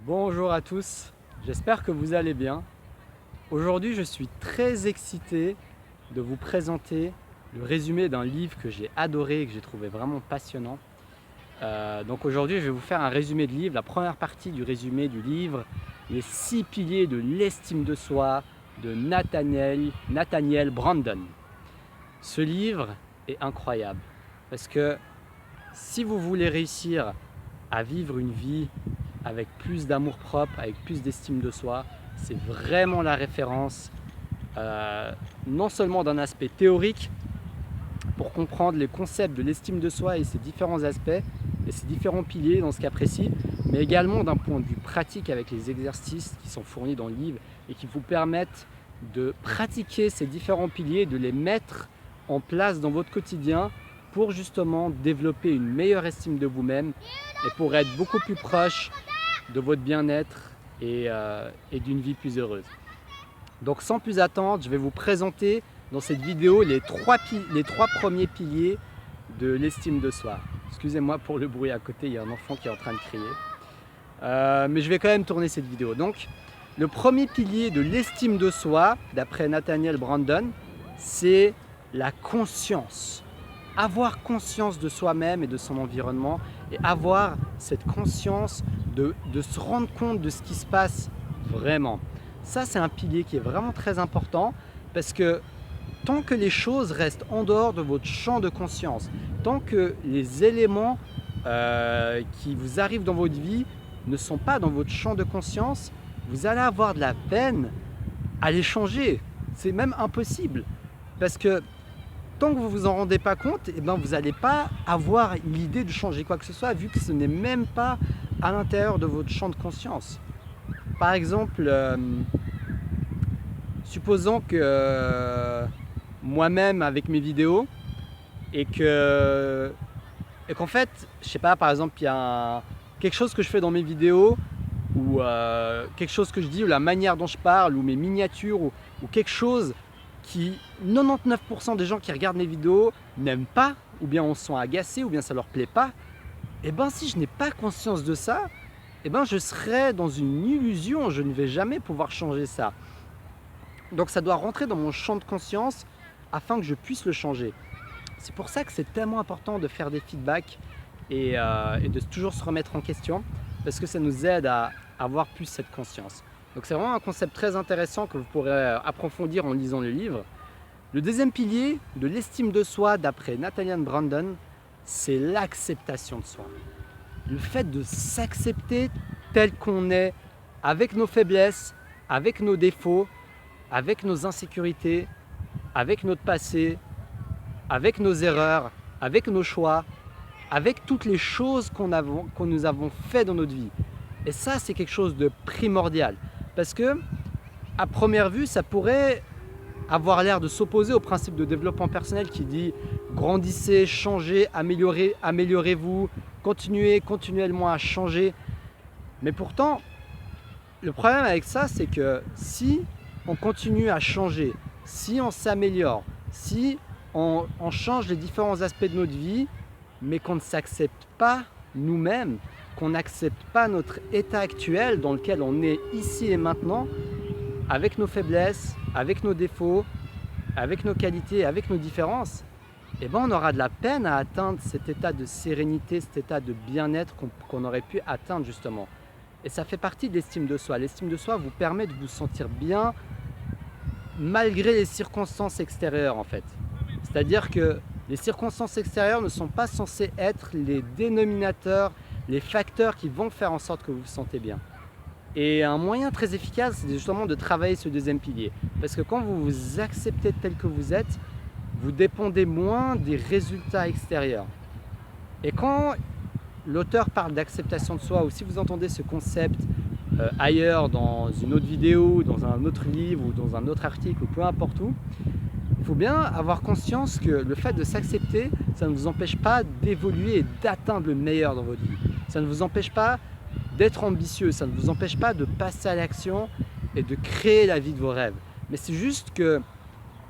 Bonjour à tous, j'espère que vous allez bien. Aujourd'hui, je suis très excité de vous présenter le résumé d'un livre que j'ai adoré et que j'ai trouvé vraiment passionnant. Donc aujourd'hui, je vais vous faire un résumé de livre, la première partie du résumé du livre, les 6 piliers de l'estime de soi de Nathaniel Branden. Ce livre est incroyable parce que si vous voulez réussir à vivre une vie avec plus d'amour propre, avec plus d'estime de soi, c'est vraiment la référence, non seulement d'un aspect théorique, pour comprendre les concepts de l'estime de soi et ses différents aspects, et ses différents piliers dans ce cas précis, mais également d'un point de vue pratique avec les exercices qui sont fournis dans le livre et qui vous permettent de pratiquer ces différents piliers, de les mettre en place dans votre quotidien pour justement développer une meilleure estime de vous-même et pour être beaucoup plus proche de votre bien-être et d'une vie plus heureuse. Donc sans plus attendre, je vais vous présenter dans cette vidéo les trois premiers piliers de l'estime de soi. Excusez-moi pour le bruit à côté, il y a un enfant qui est en train de crier. Mais je vais quand même tourner cette vidéo. Donc, le premier pilier de l'estime de soi, d'après Nathaniel Branden, c'est la conscience. Avoir conscience de soi-même et de son environnement et avoir cette conscience de se rendre compte de ce qui se passe vraiment. Ça, c'est un pilier qui est vraiment très important parce que tant que les choses restent en dehors de votre champ de conscience, tant que les éléments qui vous arrivent dans votre vie ne sont pas dans votre champ de conscience, vous allez avoir de la peine à les changer. C'est même impossible parce que tant que vous ne vous en rendez pas compte, eh ben, vous n'allez pas avoir l'idée de changer quoi que ce soit vu que ce n'est même pas à l'intérieur de votre champ de conscience. Par exemple, supposons que moi-même avec mes vidéos et qu'en fait, je sais pas, par exemple, il y a quelque chose que je fais dans mes vidéos ou quelque chose que je dis ou la manière dont je parle ou mes miniatures ou quelque chose qui 99% des gens qui regardent mes vidéos n'aiment pas ou bien on se sent agacés ou bien ça leur plaît pas, et ben si je n'ai pas conscience de ça, et ben je serai dans une illusion, je ne vais jamais pouvoir changer ça. Donc ça doit rentrer dans mon champ de conscience afin que je puisse le changer. C'est pour ça que c'est tellement important de faire des feedbacks et de toujours se remettre en question parce que ça nous aide à avoir plus cette conscience. Donc c'est vraiment un concept très intéressant que vous pourrez approfondir en lisant le livre. Le deuxième pilier de l'estime de soi d'après Nathaniel Branden, c'est l'acceptation de soi. Le fait de s'accepter tel qu'on est, avec nos faiblesses, avec nos défauts, avec nos insécurités, avec notre passé, avec nos erreurs, avec nos choix, avec toutes les choses que nous avons fait dans notre vie. Et ça, c'est quelque chose de primordial. Parce que, à première vue, ça pourrait avoir l'air de s'opposer au principe de développement personnel qui dit grandissez, changez, améliorez-vous, continuez continuellement à changer. Mais pourtant, le problème avec ça, c'est que si on continue à changer, si on s'améliore, si on change les différents aspects de notre vie, mais qu'on ne s'accepte pas nous-mêmes, qu'on n'accepte pas notre état actuel dans lequel on est ici et maintenant, avec nos faiblesses, avec nos défauts, avec nos qualités, avec nos différences, eh ben on aura de la peine à atteindre cet état de sérénité, cet état de bien-être qu'on aurait pu atteindre justement. Et ça fait partie de l'estime de soi. L'estime de soi vous permet de vous sentir bien malgré les circonstances extérieures en fait. C'est-à-dire que les circonstances extérieures ne sont pas censées être les dénominateurs, les facteurs qui vont faire en sorte que vous vous sentez bien. Et un moyen très efficace, c'est justement de travailler ce deuxième pilier. Parce que quand vous vous acceptez tel que vous êtes, vous dépendez moins des résultats extérieurs. Et quand l'auteur parle d'acceptation de soi, ou si vous entendez ce concept ailleurs, dans une autre vidéo, dans un autre livre, ou dans un autre article, ou peu importe où, il faut bien avoir conscience que le fait de s'accepter, ça ne vous empêche pas d'évoluer et d'atteindre le meilleur dans votre vie. Ça ne vous empêche pas d'être ambitieux, ça ne vous empêche pas de passer à l'action et de créer la vie de vos rêves. Mais c'est juste que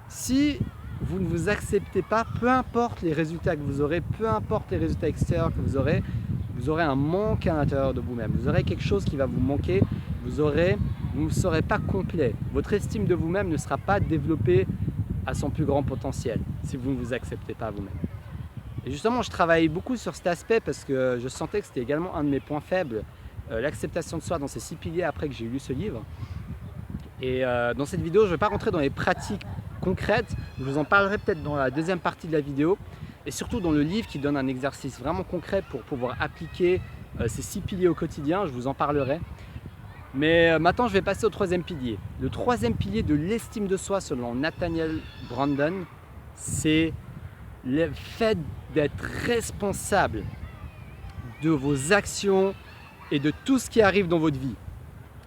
si vous ne vous acceptez pas, peu importe les résultats que vous aurez, peu importe les résultats extérieurs que vous aurez, vous aurez un manque à l'intérieur de vous-même. Vous aurez quelque chose qui va vous manquer, vous ne serez pas complet. Votre estime de vous-même ne sera pas développée à son plus grand potentiel si vous ne vous acceptez pas vous-même. Et justement, je travaille beaucoup sur cet aspect parce que je sentais que c'était également un de mes points faibles, l'acceptation de soi dans ces 6 piliers après que j'ai lu ce livre. Et dans cette vidéo, je ne vais pas rentrer dans les pratiques concrètes, je vous en parlerai peut-être dans la deuxième partie de la vidéo et surtout dans le livre qui donne un exercice vraiment concret pour pouvoir appliquer ces 6 piliers au quotidien, je vous en parlerai. Mais maintenant, je vais passer au 3e pilier. Le 3e pilier de l'estime de soi selon Nathaniel Branden, c'est le fait d'être responsable de vos actions et de tout ce qui arrive dans votre vie.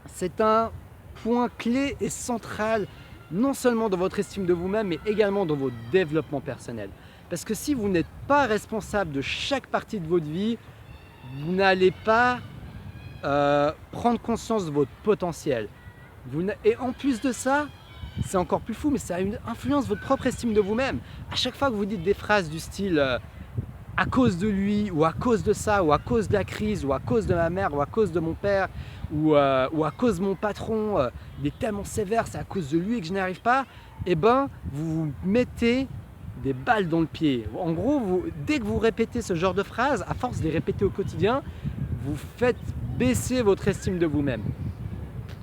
C'est un point clé et central non seulement dans votre estime de vous-même, mais également dans votre développement personnel. Parce que si vous n'êtes pas responsable de chaque partie de votre vie, vous n'allez pas prendre conscience de votre potentiel. Et en plus de ça, c'est encore plus fou, mais ça influence votre propre estime de vous-même. À chaque fois que vous dites des phrases du style à cause de lui, ou à cause de ça, ou à cause de la crise, ou à cause de ma mère, ou à cause de mon père, ou à cause de mon patron, il est tellement sévère, c'est à cause de lui que je n'y arrive pas, et ben vous vous mettez des balles dans le pied. En gros, dès que vous répétez ce genre de phrases, à force de les répéter au quotidien, vous faites baisser votre estime de vous-même.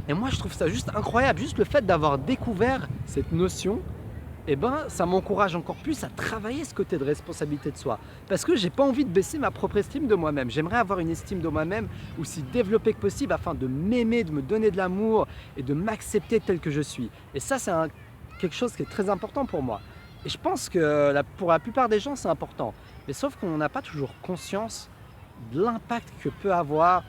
Et moi, je trouve ça juste incroyable. Juste le fait d'avoir découvert cette notion, eh ben, ça m'encourage encore plus à travailler ce côté de responsabilité de soi. Parce que j'ai pas envie de baisser ma propre estime de moi-même. J'aimerais avoir une estime de moi-même aussi développée que possible afin de m'aimer, de me donner de l'amour et de m'accepter tel que je suis. Et ça, c'est quelque chose qui est très important pour moi. Et je pense que pour la plupart des gens, c'est important. Mais sauf qu'on n'a pas toujours conscience de l'impact que peut avoir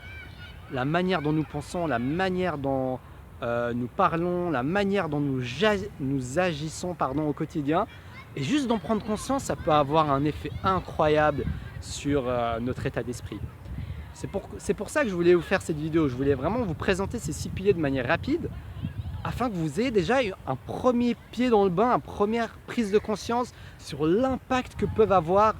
la manière dont nous pensons, la manière dont nous parlons, la manière dont nous agissons au quotidien. Et juste d'en prendre conscience, ça peut avoir un effet incroyable sur notre état d'esprit. C'est pour ça que je voulais vous faire cette vidéo. Je voulais vraiment vous présenter ces 6 piliers de manière rapide afin que vous ayez déjà un premier pied dans le bain, une première prise de conscience sur l'impact que peuvent avoir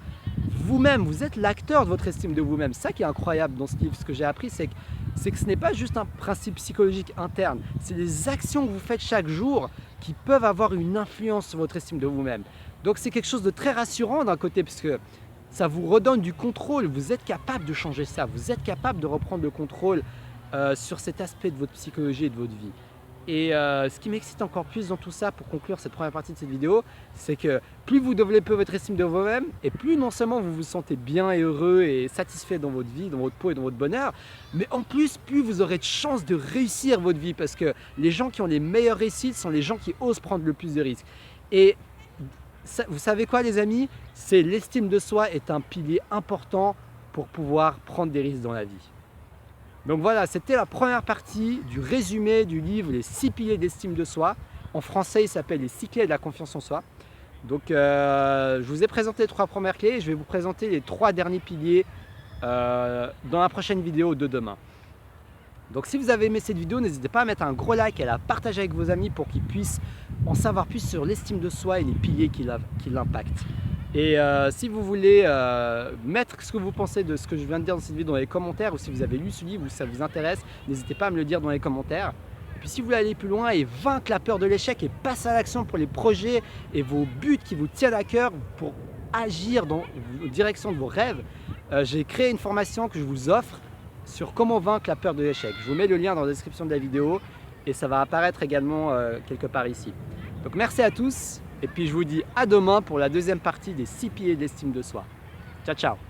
vous-même. Vous êtes l'acteur de votre estime de vous-même. C'est ça qui est incroyable dans ce livre. Ce que j'ai appris, c'est que ce n'est pas juste un principe psychologique interne. C'est les actions que vous faites chaque jour qui peuvent avoir une influence sur votre estime de vous-même. Donc c'est quelque chose de très rassurant d'un côté, parce que ça vous redonne du contrôle. Vous êtes capable de changer ça. Vous êtes capable de reprendre le contrôle sur cet aspect de votre psychologie et de votre vie. Et ce qui m'excite encore plus dans tout ça, pour conclure cette première partie de cette vidéo, c'est que plus vous développez votre estime de vous-même, et plus non seulement vous vous sentez bien et heureux et satisfait dans votre vie, dans votre peau et dans votre bonheur, mais en plus, plus vous aurez de chances de réussir votre vie, parce que les gens qui ont les meilleures réussites sont les gens qui osent prendre le plus de risques. Et ça, vous savez quoi les amis? C'est l'estime de soi est un pilier important pour pouvoir prendre des risques dans la vie. Donc voilà, c'était la première partie du résumé du livre Les 6 piliers d'estime de soi. En français, il s'appelle Les 6 clés de la confiance en soi. Donc je vous ai présenté les 3 premières clés et je vais vous présenter les 3 derniers piliers dans la prochaine vidéo de demain. Donc si vous avez aimé cette vidéo, n'hésitez pas à mettre un gros like et à la partager avec vos amis pour qu'ils puissent en savoir plus sur l'estime de soi et les piliers qui l'impactent. Et si vous voulez mettre ce que vous pensez de ce que je viens de dire dans cette vidéo dans les commentaires, ou si vous avez lu ce livre ou si ça vous intéresse, n'hésitez pas à me le dire dans les commentaires. Et puis si vous voulez aller plus loin et vaincre la peur de l'échec et passer à l'action pour les projets et vos buts qui vous tiennent à cœur pour agir dans la direction de vos rêves, j'ai créé une formation que je vous offre sur comment vaincre la peur de l'échec. Je vous mets le lien dans la description de la vidéo et ça va apparaître également quelque part ici. Donc merci à tous. Et puis je vous dis à demain pour la deuxième partie des 6 piliers de l'estime de soi. Ciao, ciao!